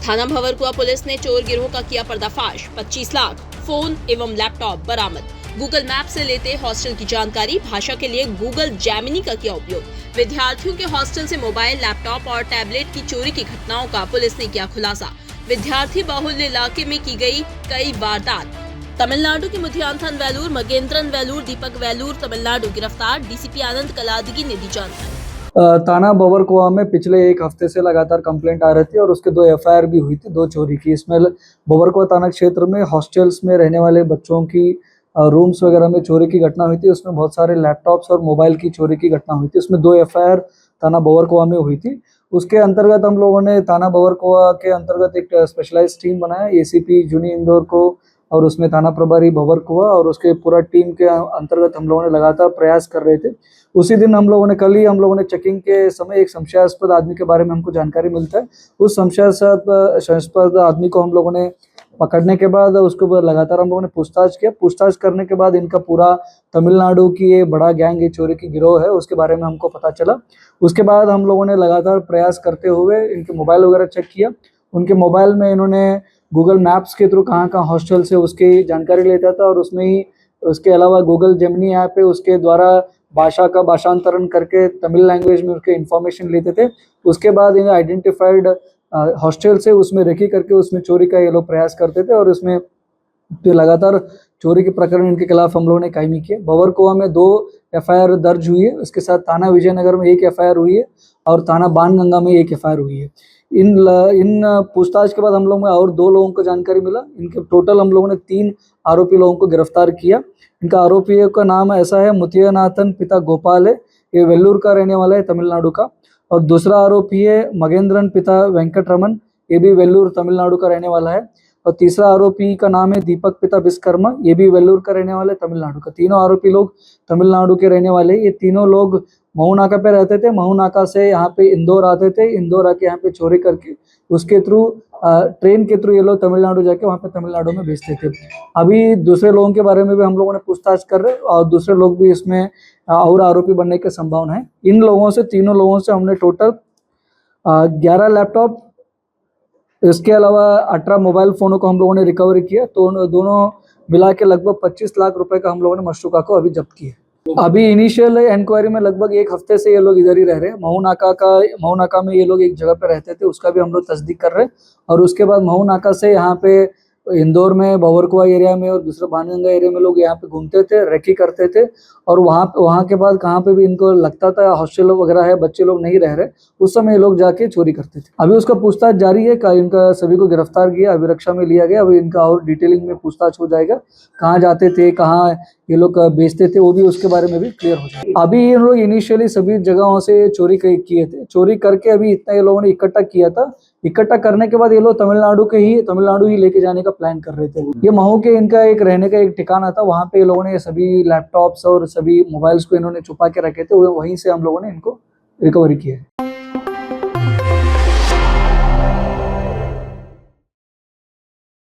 थाना भंवरकुआ पुलिस ने चोर गिरोह का किया पर्दाफाश। 25 लाख फोन एवं लैपटॉप बरामद। गूगल मैप से लेते हॉस्टल की जानकारी, भाषा के लिए गूगल जेमिनी का किया उपयोग। विद्यार्थियों के हॉस्टल से मोबाइल, लैपटॉप और टैबलेट की चोरी की घटनाओं का पुलिस ने किया खुलासा। विद्यार्थी बाहुल्य इलाके में की गई कई वारदात। तमिलनाडु के मुथियानथन वेलूर, मगेंद्रन वेलूर, दीपक वेलूर तमिलनाडु गिरफ्तार। डीसीपी आनंद कलादगी ने दी जानकारी। थाना भंवरकुआ में पिछले एक हफ्ते से लगातार कंप्लेंट आ रही थी और उसके 2 एफआईआर भी हुई थी, 2 चोरी की। इसमें भंवरकुआ थाना क्षेत्र में हॉस्टल्स में रहने वाले बच्चों की रूम्स वगैरह में चोरी की घटना हुई थी। उसमें बहुत सारे लैपटॉप्स और मोबाइल की चोरी की घटना हुई थी। उसमें 2 एफआईआर थाना भंवरकुआ में हुई थी। उसके अंतर्गत हम लोगों ने थाना भंवरकुआ के अंतर्गत एक स्पेशलाइज्ड टीम बनाया, एसीपी जूनी इंदौर को और उसमें थाना प्रभारी भंवरकुआ और उसके पूरा टीम के अंतर्गत हम लोगों ने लगातार प्रयास कर रहे थे। उसी दिन कल ही हम लोगों ने चेकिंग के समय एक संशयास्पद आदमी के बारे में हमको जानकारी मिलता है। उस संशयास्पद आदमी को हम लोगों ने पकड़ने के बाद उसके ऊपर लगातार हम लोगों ने पूछताछ किया। पूछताछ करने के बाद इनका पूरा तमिलनाडु की ये बड़ा गैंग, ये चोरी की गिरोह है, उसके बारे में हमको पता चला। उसके बाद हम लोगों ने लगातार प्रयास करते हुए इनके मोबाइल वगैरह चेक किया। उनके मोबाइल में इन्होंने गूगल मैप्स के थ्रू कहाँ हॉस्टल से उसकी जानकारी लेता था और उसमें ही उसके अलावा गूगल जेमिनी ऐप है, उसके द्वारा भाषा का भाषांतरण करके तमिल लैंग्वेज में उसके इन्फॉर्मेशन लेते थे। उसके बाद इन्हें आइडेंटिफाइड हॉस्टल से उसमें रेकी करके उसमें चोरी का ये लोग प्रयास करते थे और इसमें फिर लगातार चोरी के प्रकरण इनके खिलाफ हम लोगों ने कायमी किए। भंवरकुआ में 2 एफआईआर दर्ज हुई है। उसके साथ थाना विजयनगर में 1 एफआईआर हुई है और थाना बाणगंगा में 1 एफआईआर हुई है। इन पूछताछ के बाद हम लोगों में और 2 लोगों को जानकारी मिला। इनके टोटल हम लोगों ने 3 आरोपी लोगों को गिरफ्तार किया। इनका आरोपियों का नाम ऐसा है, मुथियानाथन पिता गोपाल है, ये वेल्लूर का रहने वाला है, तमिलनाडु का। और दूसरा आरोपी है मगेंद्रन पिता वेंकटरमन, ये भी वेल्लूर तमिलनाडु का रहने वाला है। और तीसरा आरोपी का नाम है दीपक पिता विश्वकर्मा, ये भी वेल्लूर का रहने वाला है, तमिलनाडु का। तीनों आरोपी लोग तमिलनाडु के रहने वाले। ये तीनों लोग महू नाका पे रहते थे। महू नाका से यहाँ पे इंदौर आते थे। इंदौर आके यहाँ पे चोरी करके उसके थ्रू ट्रेन के थ्रू ये लोग तमिलनाडु जाके वहाँ पे तमिलनाडु में बेचते थे। अभी दूसरे लोगों के बारे में भी हम लोगों ने पूछताछ कर रहे और दूसरे लोग भी इसमें और आरोपी बनने की संभावना है। इन लोगों से, तीनों लोगों से हमने टोटल 11 लैपटॉप, इसके अलावा 18 मोबाइल फोनों को हम लोगों ने रिकवरी किया। तो दोनों मिला के लगभग 25 लाख रुपए का हम लोगों ने मशरूका को अभी जब्त किया। अभी इनिशियल इंक्वायरी में लगभग 1 हफ्ते से ये लोग इधर ही रह रहे हैं। महू नाका में ये लोग एक जगह पे रहते थे, उसका भी हम लोग तस्दीक कर रहे हैं। और उसके बाद महू नाका से यहाँ पे इंदौर में, भंवरकुआ एरिया में और दूसरा बाणगंगा एरिया में लोग यहाँ पे घूमते थे, रेकी करते थे। और वहाँ के बाद कहाँ पे भी इनको लगता था हॉस्टल वगैरह है, बच्चे लोग नहीं रह रहे, उस समय ये लोग जाके चोरी करते थे। अभी उसका पूछताछ जारी है। इनका सभी को गिरफ्तार किया, अभिरक्षा में लिया गया। अभी इनका और डिटेलिंग में पूछताछ हो जाएगा, कहाँ जाते थे, कहाँ ये लोग बेचते थे, वो भी उसके बारे में भी क्लियर हो जाएगा। अभी ये लोग इनिशियली सभी जगहों से चोरी किए थे। चोरी करके अभी इतना ये लोगों ने इकट्ठा किया था। इकट्ठा करने के बाद ये लोग तमिलनाडु ही लेके जाने का प्लान कर रहे थे। ये महू के इनका एक रहने का एक ठिकाना था, वहाँ पे ये लोगों ने सभी लैपटॉप्स और सभी मोबाइल्स को इन्होंने छुपा के रखे थे। वहीं से हम लोगों ने इनको रिकवरी किया है।